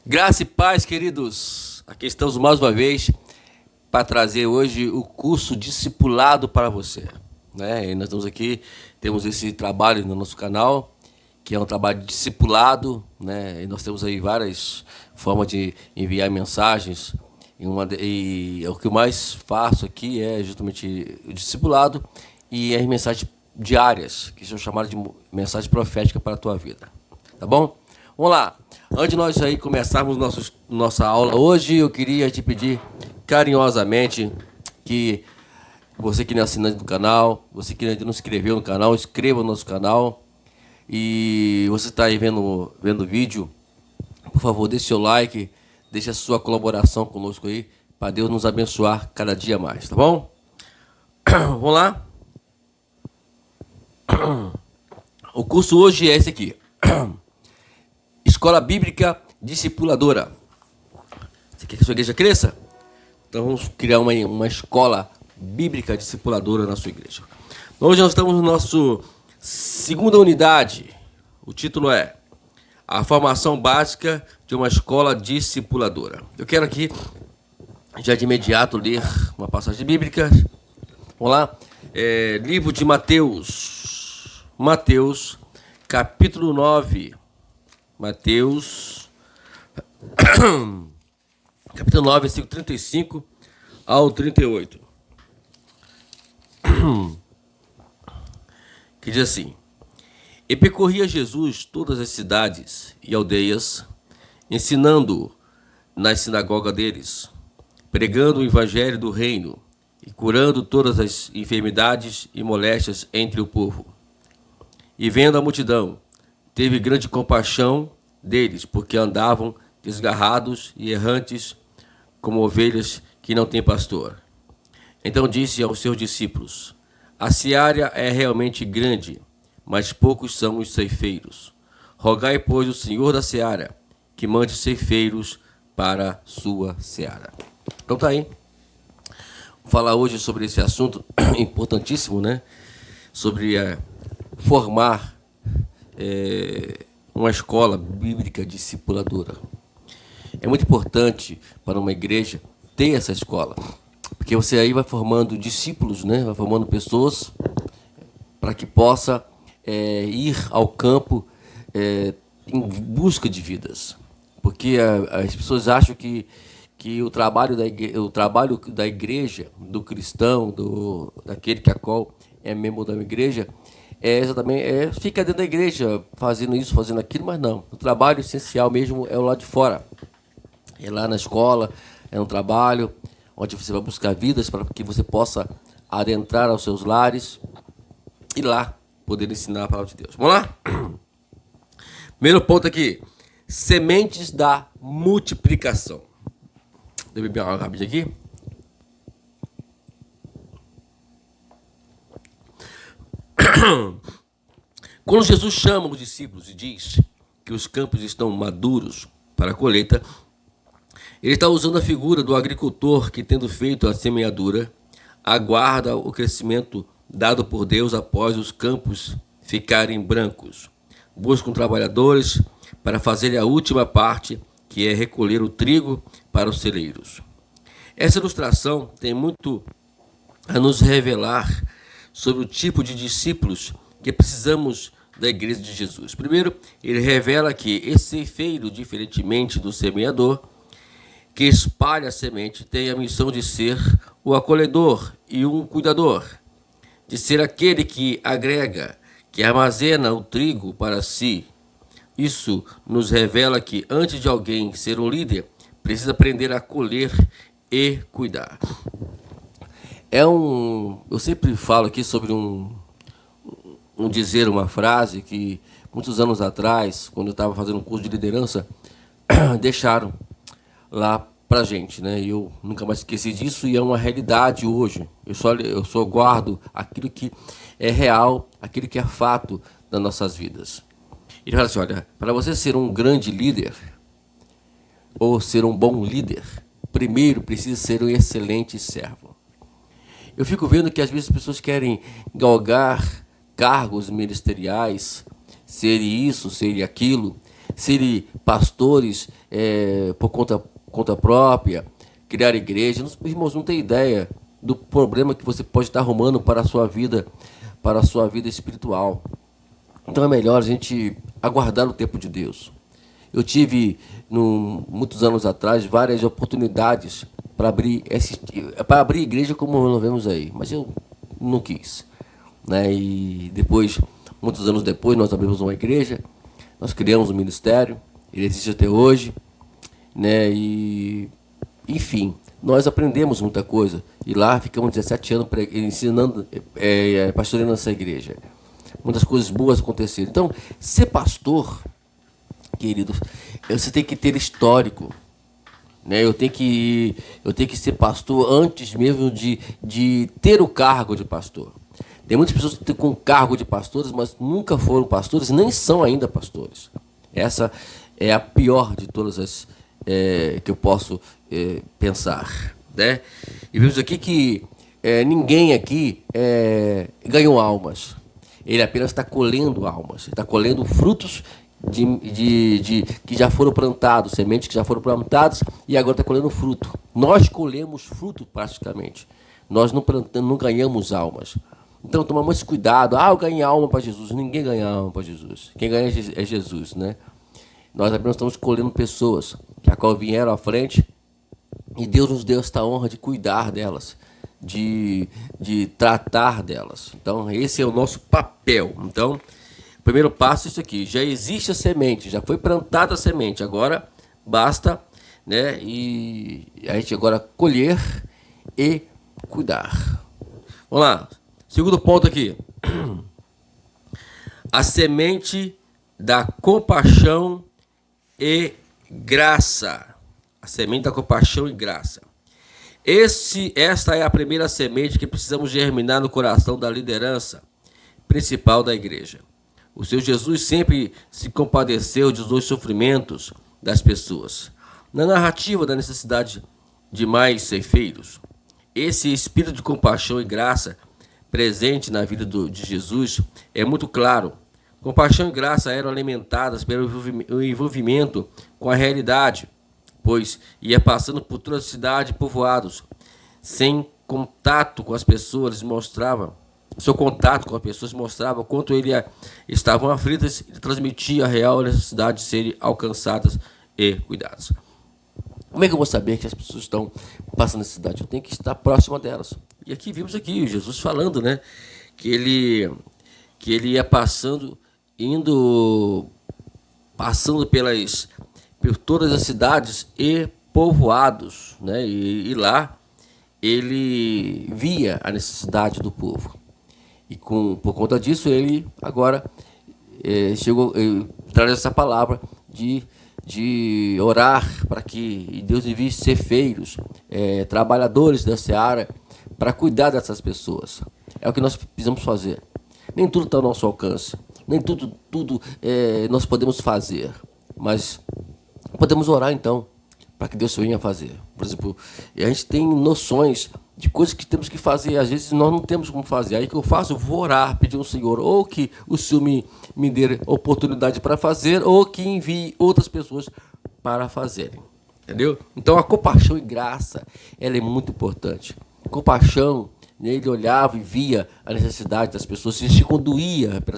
Graça e paz, queridos. Aqui estamos mais uma vez para trazer hoje o curso discipulado para você, né? E nós estamos aqui, temos esse trabalho no nosso canal, que é um trabalho de discipulado, né? E nós temos aí várias formas de enviar mensagens. E o que eu mais faço aqui é justamente o discipulado e as mensagens diárias, que são chamadas de mensagem profética para a tua vida. Tá bom? Vamos lá. Antes de nós aí começarmos nossa aula hoje, eu queria te pedir carinhosamente que você que não é assinante do canal, você que ainda não se inscreveu no canal, inscreva no nosso canal. E você está aí vendo o vídeo, por favor, deixe seu like, deixe a sua colaboração conosco aí, para Deus nos abençoar cada dia mais, tá bom? Vamos lá? O curso hoje é esse aqui. Escola Bíblica Discipuladora. Você quer que a sua igreja cresça? Então vamos criar uma escola bíblica discipuladora na sua igreja. Hoje nós estamos no nosso segunda unidade. O título é A Formação Básica de uma Escola Discipuladora. Eu quero aqui, já de imediato, ler uma passagem bíblica. Vamos lá? Livro de Mateus. Mateus, capítulo 9. Mateus, capítulo 9, versículo 35 ao 38. Que diz assim: E percorria Jesus todas as cidades e aldeias, ensinando nas sinagogas deles, pregando o evangelho do reino e curando todas as enfermidades e moléstias entre o povo. E vendo a multidão, teve grande compaixão deles, porque andavam desgarrados e errantes, como ovelhas que não têm pastor. Então disse aos seus discípulos: A seara é realmente grande, mas poucos são os ceifeiros. Rogai, pois, o Senhor da seara, que mande ceifeiros para sua seara. Então tá aí. Vou falar hoje sobre esse assunto importantíssimo, né? Sobre formar uma escola bíblica discipuladora. É muito importante para uma igreja ter essa escola, porque você aí vai formando discípulos, né? Vai formando pessoas para que possa ir ao campo em busca de vidas, porque as pessoas acham que o trabalho da igreja, do cristão, daquele que a qual é membro da igreja, exatamente, fica dentro da igreja fazendo isso, fazendo aquilo, mas não. O trabalho essencial mesmo é o lado de fora. É lá na escola, é um trabalho onde você vai buscar vidas para que você possa adentrar aos seus lares e lá poder ensinar a palavra de Deus. Vamos lá? Primeiro ponto aqui: sementes da multiplicação. Deixa eu beber uma água rapidinho aqui. Quando Jesus chama os discípulos e diz que os campos estão maduros para a colheita, ele está usando a figura do agricultor que, tendo feito a semeadura, aguarda o crescimento dado por Deus após os campos ficarem brancos. Buscam trabalhadores para fazer a última parte, que é recolher o trigo para os celeiros. Essa ilustração tem muito a nos revelar sobre o tipo de discípulos que precisamos da igreja de Jesus. Primeiro, ele revela que esse ceifeiro, diferentemente do semeador, que espalha a semente, tem a missão de ser o acolhedor e um cuidador, de ser aquele que agrega, que armazena o trigo para si. Isso nos revela que, antes de alguém ser um líder, precisa aprender a colher e cuidar. Eu sempre falo aqui sobre uma frase que muitos anos atrás, quando eu estava fazendo um curso de liderança, deixaram lá pra gente, né? E eu nunca mais esqueci disso e é uma realidade hoje. Eu só guardo aquilo que é real, aquilo que é fato das nossas vidas. Ele fala assim: olha, para você ser um grande líder ou ser um bom líder, primeiro precisa ser um excelente servo. Eu fico vendo que às vezes as pessoas querem galgar cargos ministeriais, ser isso, ser aquilo, serem pastores por conta própria, criar igreja. Irmãos, não tem ideia do problema que você pode estar arrumando para a sua vida espiritual. Então é melhor a gente aguardar o tempo de Deus. Eu tive, muitos anos atrás, várias oportunidades para abrir igreja como nós vemos aí, mas eu não quis, né? E depois, muitos anos depois, nós abrimos uma igreja, nós criamos um ministério, ele existe até hoje, né? E, enfim, nós aprendemos muita coisa. E lá ficamos 17 anos ensinando, pastoreando essa igreja. Muitas coisas boas aconteceram. Então, ser pastor, queridos, você tem que ter histórico. Né? Eu tenho que ser pastor antes mesmo de ter o cargo de pastor. Tem muitas pessoas que têm com cargo de pastores, mas nunca foram pastores, nem são ainda pastores. Essa é a pior de todas as que eu posso pensar. Né? E vimos aqui que ninguém aqui ganhou almas. Ele apenas está colhendo almas, está colhendo frutos que já foram plantados, sementes que já foram plantadas e agora está colhendo fruto. Nós colhemos fruto praticamente. Nós não ganhamos almas. Então tomamos cuidado. Eu ganhei alma para Jesus. Ninguém ganha alma para Jesus. Quem ganha é Jesus, né? Nós apenas estamos colhendo pessoas que a qual vieram à frente e Deus nos deu esta honra de cuidar delas, de tratar delas. Então esse é o nosso papel. Então, o primeiro passo é isso aqui. Já existe a semente, já foi plantada a semente. Agora basta, né? E a gente agora colher e cuidar. Vamos lá. Segundo ponto aqui. A semente da compaixão e graça. A semente da compaixão e graça. Esta é a primeira semente que precisamos germinar no coração da liderança principal da igreja. O Senhor Jesus sempre se compadeceu dos sofrimentos das pessoas. Na narrativa da necessidade de mais ceifeiros, esse espírito de compaixão e graça presente na vida de Jesus é muito claro. Compaixão e graça eram alimentadas pelo envolvimento com a realidade, pois ia passando por toda a cidade e povoados, sem contato com as pessoas, seu contato com as pessoas mostrava quanto estavam aflitas e transmitia a real necessidade de serem alcançadas e cuidadas. Como é que eu vou saber que as pessoas estão passando necessidade? Eu tenho que estar próxima delas. E aqui vimos Jesus falando, né, que ele ia passando por todas as cidades e povoados, né, e lá ele via a necessidade do povo. E por conta disso, ele agora traz essa palavra de orar para que Deus envie ceifeiros, trabalhadores da seara, para cuidar dessas pessoas. É o que nós precisamos fazer. Nem tudo está ao nosso alcance, nem tudo nós podemos fazer, mas podemos orar então, para que Deus venha fazer. Por exemplo, a gente tem noções de coisas que temos que fazer, às vezes nós não temos como fazer. Aí o que eu faço? Eu vou orar, pedir ao Senhor, ou que o Senhor me dê oportunidade para fazer, ou que envie outras pessoas para fazerem. Entendeu? Então a compaixão e graça, ela é muito importante. Compaixão, ele olhava e via a necessidade das pessoas, ele se conduzia para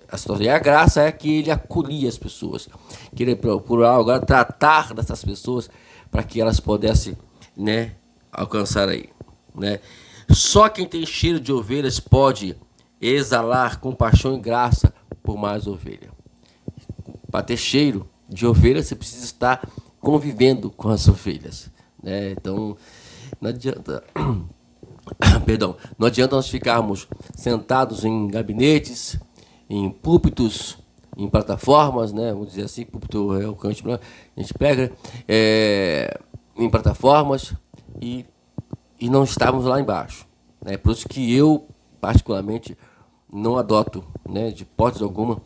a situação. E a graça é que ele acolhia as pessoas, que ele procurava agora tratar dessas pessoas para que elas pudessem, né, alcançar aí. Né? Só quem tem cheiro de ovelhas pode exalar compaixão e graça por mais ovelha. Para ter cheiro de ovelha, você precisa estar convivendo com as ovelhas. Né? Então, não adianta... não adianta nós ficarmos sentados em gabinetes, em púlpitos, em plataformas, né? Vamos dizer assim, púlpito é o que a gente pega, em plataformas e não estávamos lá embaixo. É por isso que eu, particularmente, não adoto, né, de hipótese alguma,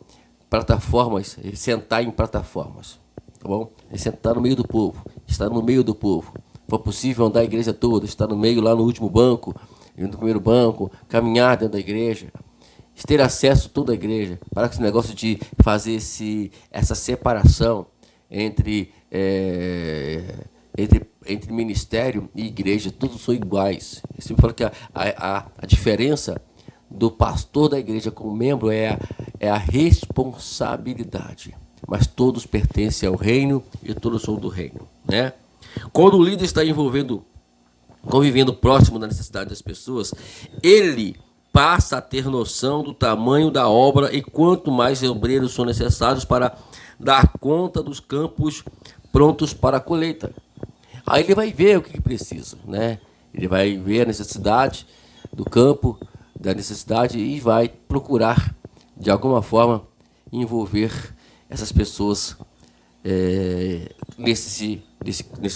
plataformas, sentar em plataformas. Tá bom? É sentar no meio do povo, estar no meio do povo. Se for possível andar a igreja toda, estar no meio, lá no último banco, no primeiro banco, caminhar dentro da igreja. ter acesso a toda a igreja. Para com esse negócio de fazer essa separação entre, entre ministério e igreja. Todos são iguais. Eu sempre falo que a diferença do pastor da igreja como membro é a responsabilidade. Mas todos pertencem ao reino e todos são do reino, né? Quando o líder está convivendo próximo da necessidade das pessoas, ele passa a ter noção do tamanho da obra e quanto mais obreiros são necessários para dar conta dos campos prontos para a colheita. Aí ele vai ver o que precisa, né? Ele vai ver a necessidade do campo, da necessidade, e vai procurar, de alguma forma, envolver essas pessoas nesse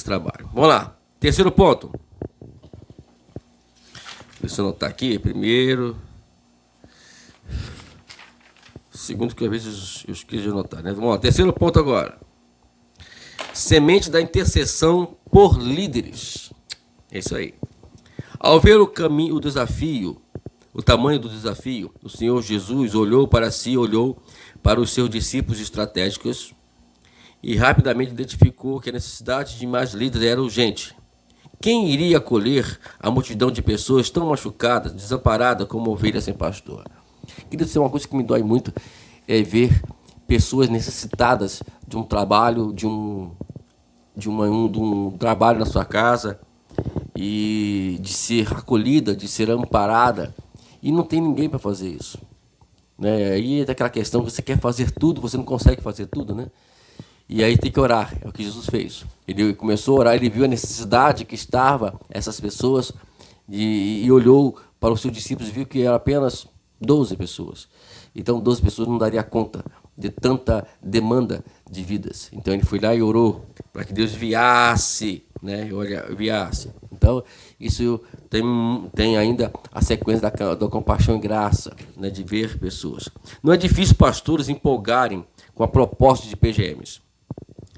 trabalho. Vamos lá. Terceiro ponto. Deixa eu anotar aqui. Primeiro. Segundo, que às vezes eu esqueço de anotar, né? Vamos lá. Terceiro ponto agora. Semente da intercessão por líderes. É isso aí. Ao ver o caminho, o desafio, o tamanho do desafio, o Senhor Jesus olhou para si, olhou para os seus discípulos estratégicos e rapidamente identificou que a necessidade de mais líderes era urgente. Quem iria acolher a multidão de pessoas tão machucadas, desamparadas como ovelhas sem pastor? Queria dizer uma coisa que me dói muito, é ver pessoas necessitadas de um trabalho, de um trabalho na sua casa, e de ser acolhida, de ser amparada, e não tem ninguém para fazer isso, né? Aí é aquela questão que você quer fazer tudo, você não consegue fazer tudo, né? E aí tem que orar, é o que Jesus fez. Ele começou a orar, ele viu a necessidade que estava essas pessoas e olhou para os seus discípulos e viu que eram apenas 12 pessoas. Então 12 pessoas não daria conta de tanta demanda de vidas. Então ele foi lá e orou para que Deus viasse, né? Viasse. Então isso tem ainda a sequência da compaixão e graça, né? De ver pessoas. Não é difícil pastores empolgarem com a proposta de PGMs.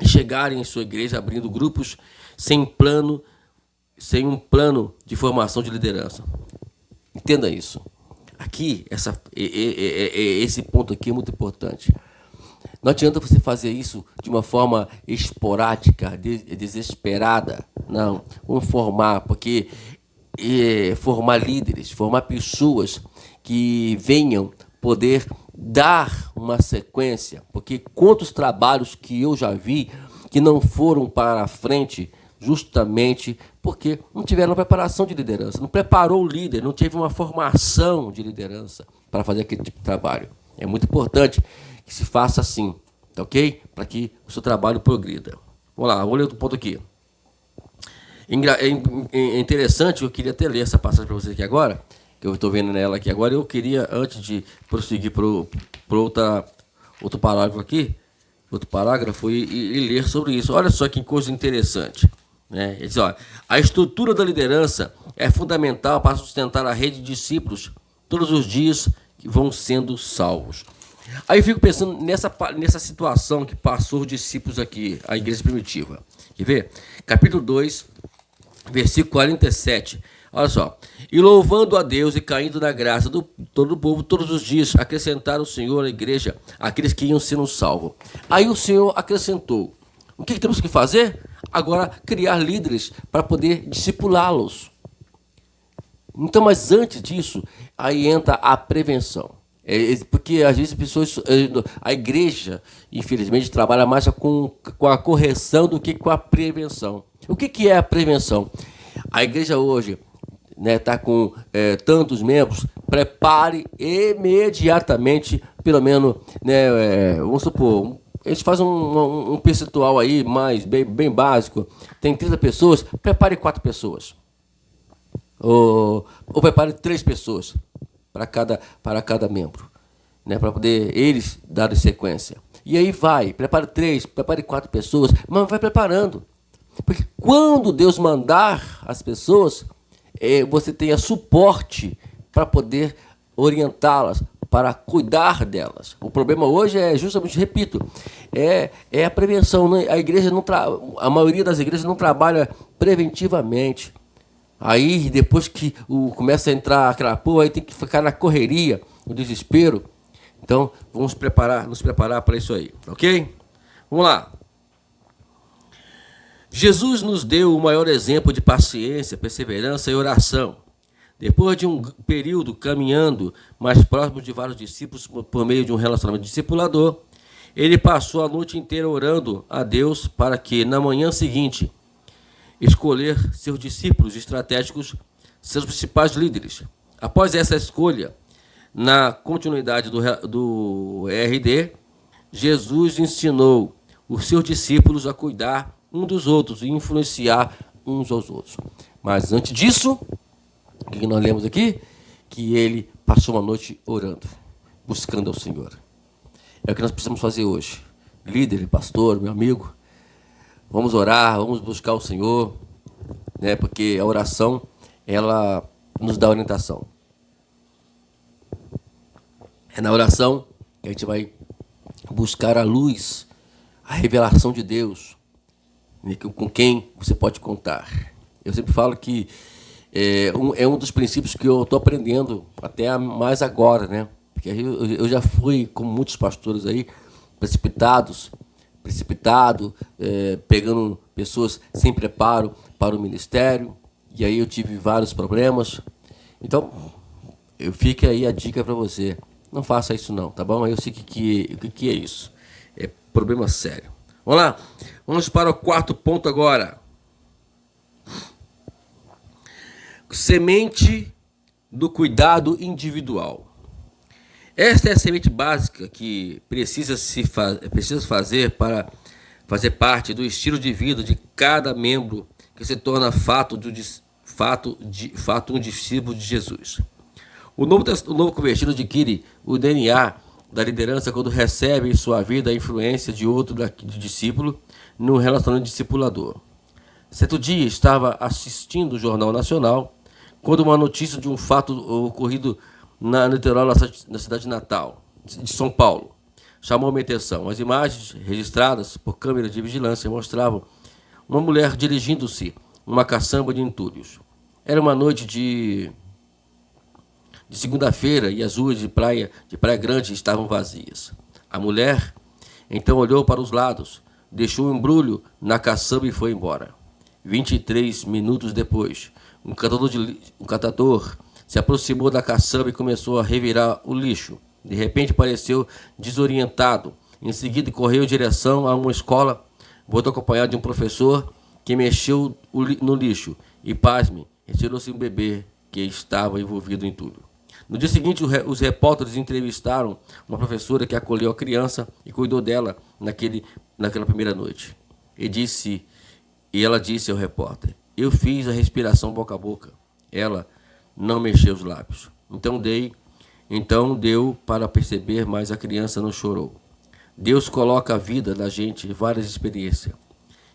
Chegarem em sua igreja abrindo grupos sem um plano de formação de liderança. Entenda isso. Aqui, esse ponto aqui é muito importante. Não adianta você fazer isso de uma forma esporádica, desesperada. Não, vamos formar, porque formar líderes, formar pessoas que venham poder dar uma sequência, porque quantos trabalhos que eu já vi que não foram para a frente justamente porque não tiveram preparação de liderança, não preparou o líder, não teve uma formação de liderança para fazer aquele tipo de trabalho. É muito importante que se faça assim, tá ok? Para que o seu trabalho progrida. Vamos lá, vamos ler outro ponto aqui. É interessante, eu queria até ler essa passagem para vocês aqui agora, que eu estou vendo nela aqui agora. Eu queria, antes de prosseguir para outro parágrafo aqui, e ler sobre isso. Olha só que coisa interessante, né? Ele diz, olha, a estrutura da liderança é fundamental para sustentar a rede de discípulos todos os dias que vão sendo salvos. Aí eu fico pensando nessa situação que passou os discípulos aqui, a igreja primitiva. Quer ver? Capítulo 2, versículo 47. Olha só. E louvando a Deus e caindo na graça do todo o povo, todos os dias, acrescentaram o Senhor à igreja aqueles que iam sendo salvos. Aí o Senhor acrescentou. O que temos que fazer? Agora, criar líderes para poder discipulá-los. Então, mas antes disso, aí entra a prevenção. Porque às vezes a igreja, infelizmente, trabalha mais com a correção do que com a prevenção. O que é a prevenção? A igreja hoje está com tantos membros, prepare imediatamente, pelo menos, vamos supor, a gente faz um percentual aí bem básico, tem 30 pessoas, prepare 4 pessoas. Ou prepare 3 pessoas para cada membro, né, para poder eles darem sequência. E aí prepare 3, prepare 4 pessoas, mas vai preparando. Porque quando Deus mandar as pessoas, você tenha suporte para poder orientá-las, para cuidar delas. O problema hoje é justamente, repito, a prevenção. Né? A maioria das igrejas não trabalha preventivamente. Aí depois que começa a entrar aquela aí tem que ficar na correria. o desespero. Então, vamos nos preparar para isso aí, ok? Vamos lá. Jesus nos deu o maior exemplo de paciência, perseverança e oração. Depois de um período caminhando mais próximo de vários discípulos por meio de um relacionamento discipulador, ele passou a noite inteira orando a Deus para que, na manhã seguinte, escolher seus discípulos estratégicos, seus principais líderes. Após essa escolha, na continuidade do RD, Jesus ensinou os seus discípulos a cuidar uns dos outros e influenciar uns aos outros. Mas antes disso, o que nós lemos aqui? Que ele passou uma noite orando, buscando ao Senhor. É o que nós precisamos fazer hoje. Líder, pastor, meu amigo, vamos orar, vamos buscar o Senhor, né? Porque a oração, ela nos dá orientação. É na oração que a gente vai buscar a luz, a revelação de Deus, né? Com quem você pode contar. Eu sempre falo que é um dos princípios que eu estou aprendendo até mais agora, né? Porque eu já fui, como muitos pastores aí, precipitado, pegando pessoas sem preparo para o ministério, e aí eu tive vários problemas. Então, fica aí a dica para você. Não faça isso não, tá bom? Eu sei que é isso. É problema sério. Vamos lá. Vamos para o quarto ponto agora. Semente do cuidado individual. Esta é a semente básica que precisa fazer para fazer parte do estilo de vida de cada membro que se torna um discípulo de Jesus. O novo convertido adquire o DNA da liderança quando recebe em sua vida a influência de outro discípulo no relacionamento discipulador. Certo dia estava assistindo o Jornal Nacional quando uma notícia de um fato ocorrido no litoral da cidade de Natal, de São Paulo, chamou minha atenção. As imagens registradas por câmeras de vigilância mostravam uma mulher dirigindo-se uma caçamba de entulhos. Era uma noite de segunda-feira e as ruas de Praia Grande estavam vazias. A mulher então olhou para os lados, deixou um embrulho na caçamba e foi embora. 23 minutos depois, um catador se aproximou da caçamba e começou a revirar o lixo. De repente pareceu desorientado. Em seguida correu em direção a uma escola, voltou acompanhado de um professor que mexeu no lixo e, pasme, retirou-se um bebê que estava envolvido em tudo. No dia seguinte, os repórteres entrevistaram uma professora que acolheu a criança e cuidou dela naquela primeira noite. E ela disse ao repórter: "Eu fiz a respiração boca a boca." Ela não mexeu os lábios. Então deu para perceber, mas a criança não chorou. Deus coloca a vida da gente em várias experiências.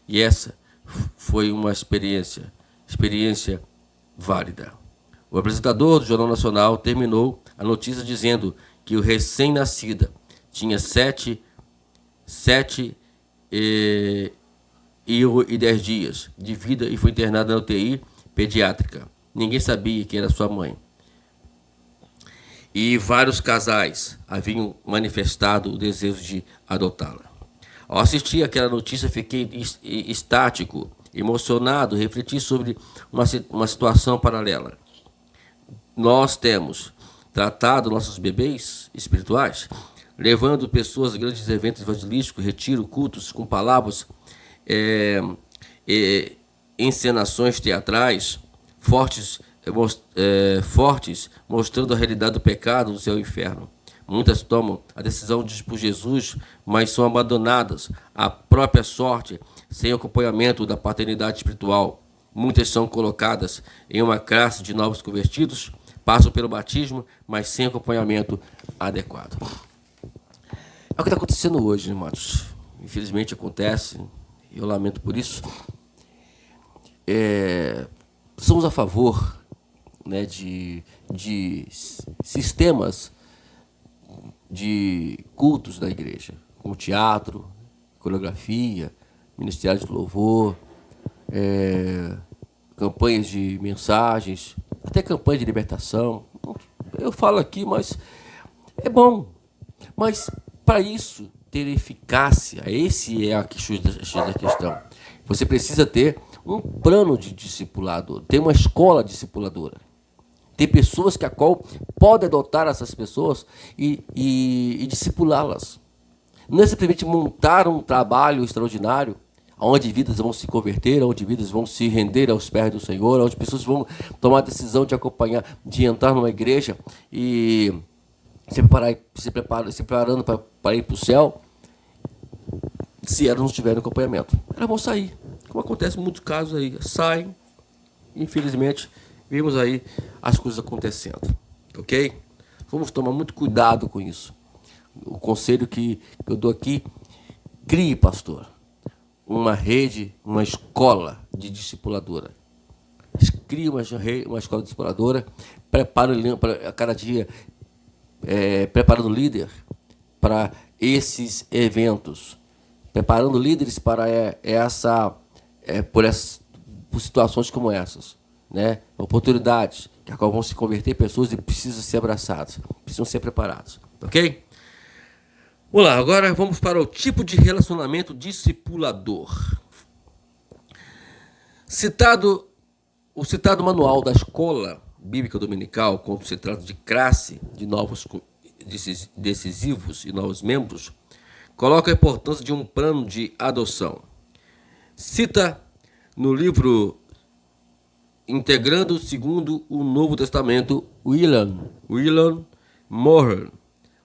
E essa foi uma experiência válida. O apresentador do Jornal Nacional terminou a notícia dizendo que o recém-nascida tinha 7 e 10 dias de vida e foi internada na UTI pediátrica. Ninguém sabia quem era sua mãe. E vários casais haviam manifestado o desejo de adotá-la. Ao assistir aquela notícia, fiquei estático, emocionado, refleti sobre uma situação paralela. Nós temos tratado nossos bebês espirituais, levando pessoas a grandes eventos evangelísticos, retiro, cultos, com palavras, encenações teatrais, fortes, mostrando a realidade do pecado, do céu e inferno. Muitas tomam a decisão de ir por Jesus, mas são abandonadas à própria sorte, sem acompanhamento da paternidade espiritual. Muitas são colocadas em uma classe de novos convertidos, passam pelo batismo, mas sem acompanhamento adequado. É o que está acontecendo hoje, irmãos. Infelizmente acontece, eu lamento por isso. Somos a favor, né, de sistemas de cultos da igreja, como teatro, coreografia, ministério de louvor, campanhas de mensagens, até campanha de libertação. Eu falo aqui, mas É bom, mas para isso ter eficácia, esse é a questão. Você precisa ter um plano de discipulado, ter uma escola discipuladora. Ter pessoas que a qual pode adotar essas pessoas e discipulá-las. Não é simplesmente montar um trabalho extraordinário, onde vidas vão se converter, onde vidas vão se render aos pés do Senhor, onde pessoas vão tomar a decisão de acompanhar, de entrar numa igreja e se preparando para ir para o céu, se elas não tiverem acompanhamento. Elas vão sair, como acontece em muitos casos aí. Saem, infelizmente, vemos aí as coisas acontecendo, ok? Vamos tomar muito cuidado com isso. O conselho que eu dou aqui, crie, pastor, uma rede, uma escola de discipuladora. Crie uma escola discipuladora, prepare a cada dia, preparando líder para esses eventos, preparando líderes para por situações como essas, né? Oportunidades que a qual vão se converter pessoas e precisam ser abraçadas, precisam ser preparados, ok? Vamos lá, agora vamos para o tipo de relacionamento discipulador. O citado manual da Escola Bíblica Dominical, quando se trata de classe de novos decisivos e novos membros, coloca a importância de um plano de adoção. Cita no livro Integrando segundo o Novo Testamento, William Moore,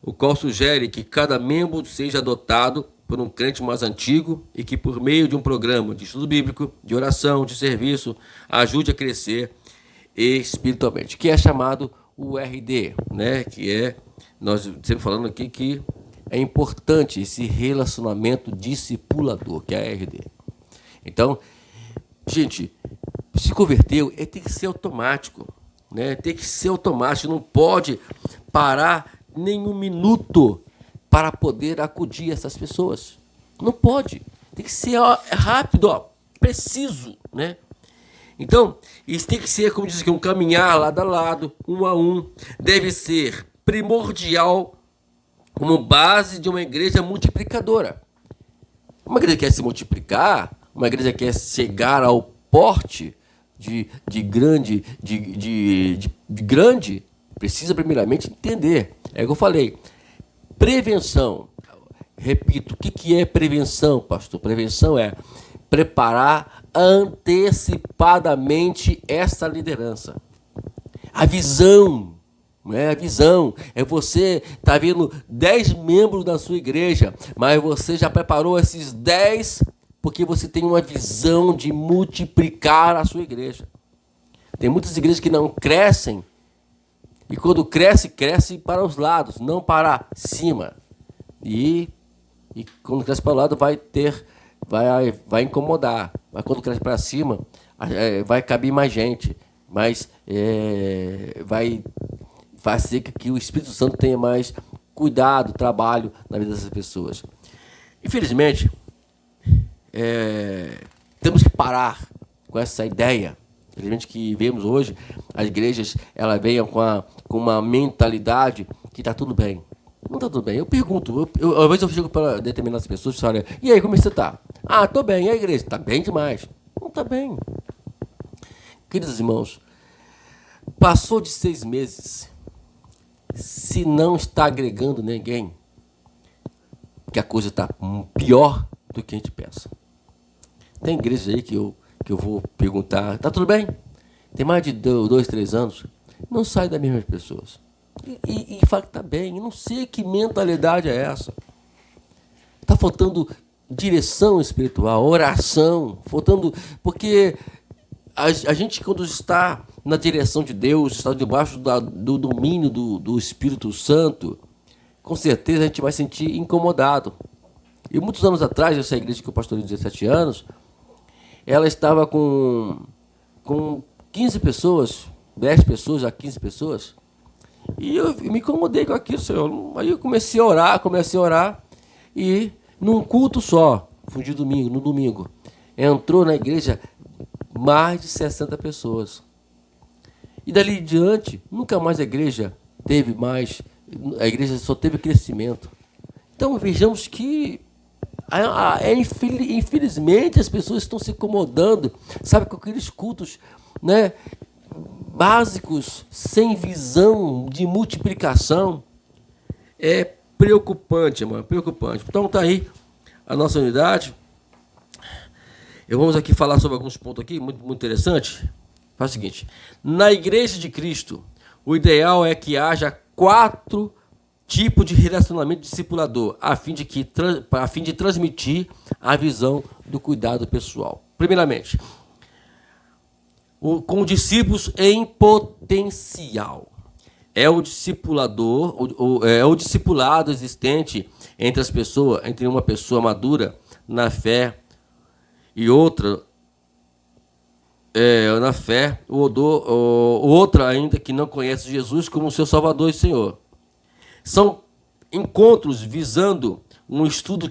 o qual sugere que cada membro seja adotado por um crente mais antigo e que, por meio de um programa de estudo bíblico, de oração, de serviço, ajude a crescer espiritualmente, que é chamado o RD, né? Que é, nós sempre falando aqui que é importante esse relacionamento discipulador, que é a RD. Então, gente, se converteu, tem que ser automático, né? Tem que ser automático, não pode parar nenhum minuto para poder acudir essas pessoas. Não pode. Tem que ser rápido, preciso, né? Então, isso tem que ser, como diz aqui, um caminhar lado a lado, um a um. Deve ser primordial como base de uma igreja multiplicadora. Uma igreja que quer se multiplicar, uma igreja que quer chegar ao porte de grande, precisa primeiramente entender. É o que eu falei. Prevenção. Repito, o que é prevenção, pastor? Prevenção é preparar antecipadamente essa liderança. A visão, não é? A visão é você tá vendo 10 membros da sua igreja, mas você já preparou esses 10 porque você tem uma visão de multiplicar a sua igreja. Tem muitas igrejas que não crescem, e quando cresce, cresce para os lados, não para cima. E quando cresce para o lado vai incomodar. Mas quando cresce para cima, vai caber mais gente. Mas vai fazer que o Espírito Santo tenha mais cuidado, trabalho na vida dessas pessoas. Infelizmente, temos que parar com essa ideia. Infelizmente que vemos hoje, as igrejas elas venham com uma mentalidade que está tudo bem. Não está tudo bem. Eu pergunto, às vezes eu chego para determinadas pessoas e falo, e aí, como é que você está? Ah, estou bem. E a igreja? Está bem demais. Não está bem. Queridos irmãos, passou de 6 meses, se não está agregando ninguém, que a coisa está pior do que a gente pensa. Tem igrejas aí que eu vou perguntar, tá tudo bem? Tem mais de 2, 3 anos, não sai das mesmas pessoas. E fala que está bem, não sei que mentalidade é essa. Está faltando direção espiritual, oração, faltando, porque a gente quando está na direção de Deus, está debaixo do domínio do Espírito Santo, com certeza a gente vai se sentir incomodado. E muitos anos atrás, essa igreja que eu pastorei 17 anos, ela estava com 15 pessoas, 10 pessoas, a 15 pessoas, e eu me incomodei com aquilo, Senhor. Aí eu comecei a orar, e num culto só, foi no domingo, entrou na igreja mais de 60 pessoas. E dali em diante, nunca mais a igreja teve mais A igreja só teve crescimento. Então vejamos que infelizmente as pessoas estão se incomodando, sabe, com aqueles cultos, né, básicos, sem visão de multiplicação. É preocupante, mano, preocupante. Então tá aí a nossa unidade. Eu vamos aqui falar sobre alguns pontos aqui, muito interessante. Faz o seguinte: na Igreja de Cristo, o ideal é que haja 4 tipos de relacionamento discipulador, a fim de transmitir a visão do cuidado pessoal. Primeiramente, com discípulos em potencial. É o discipulador, é o discipulado existente entre as pessoas, entre uma pessoa madura na fé e outra na fé, outra ainda que não conhece Jesus como seu Salvador e Senhor. São encontros visando um estudo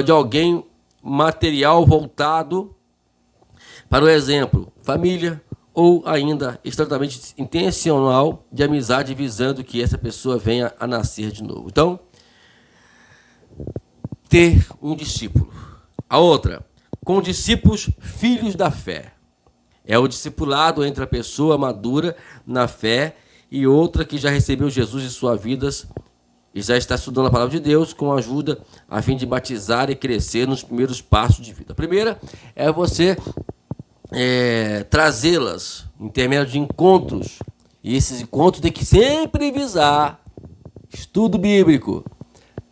de alguém material voltado para o exemplo, família, ou ainda estritamente intencional de amizade visando que essa pessoa venha a nascer de novo. Então, ter um discípulo. A outra, com discípulos filhos da fé. É o discipulado entre a pessoa madura na fé e outra que já recebeu Jesus em sua vida e já está estudando a palavra de Deus com ajuda a fim de batizar e crescer nos primeiros passos de vida. A primeira é você trazê-las em intermédio de encontros. E esses encontros tem que sempre visar estudo bíblico,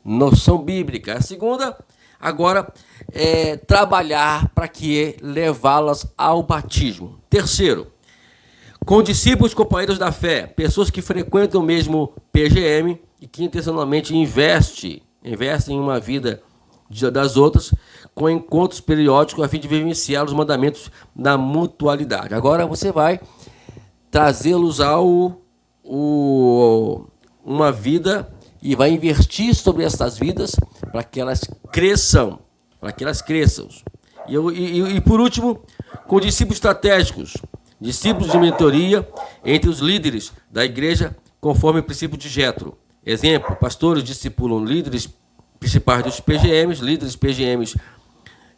noção bíblica. A segunda, agora, é trabalhar para que levá-las ao batismo. Terceiro, com discípulos companheiros da fé, pessoas que frequentam o mesmo PGM e que intencionalmente investem em uma vida das outras, com encontros periódicos a fim de vivenciar os mandamentos da mutualidade. Agora você vai trazê-los a uma vida e vai investir sobre essas vidas para que elas cresçam, E por último, com discípulos estratégicos, discípulos de mentoria entre os líderes da igreja, conforme o princípio de Jetro. Exemplo, pastores discipulam líderes principais dos PGMs, líderes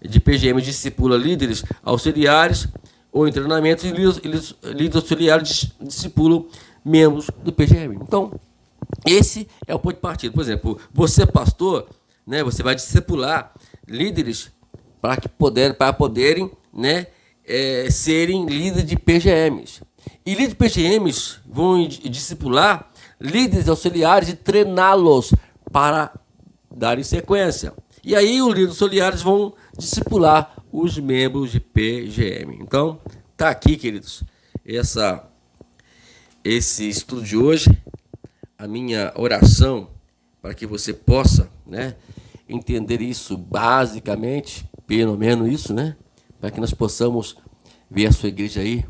de PGM discipula líderes auxiliares ou em treinamentos, e líderes auxiliares discipulam membros do PGM. Então, esse é o ponto de partida. Por exemplo, você, pastor, né, você vai discipular líderes para poderem, né, serem líderes de PGMs. E líderes de PGMs vão discipular líderes auxiliares e treiná-los para darem sequência. E aí os líderes auxiliares vão discipular os membros de PGM. Então, tá aqui, queridos, esse estudo de hoje, a minha oração para que você possa, né, entender isso basicamente, pelo menos isso, né, para que nós possamos ver a sua igreja aí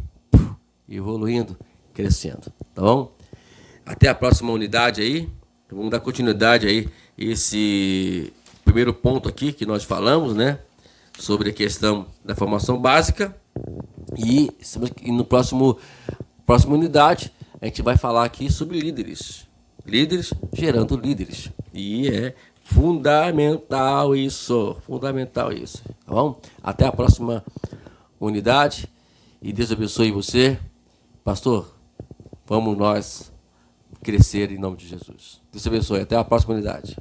evoluindo, crescendo, tá bom? Até a próxima unidade aí. Vamos dar continuidade aí esse primeiro ponto aqui que nós falamos, né, sobre a questão da formação básica, e no próxima unidade a gente vai falar aqui sobre líderes gerando líderes, e é fundamental isso, tá bom? Até a próxima unidade e Deus abençoe você, pastor. Vamos nós crescer em nome de Jesus. Deus abençoe. Até a próxima unidade.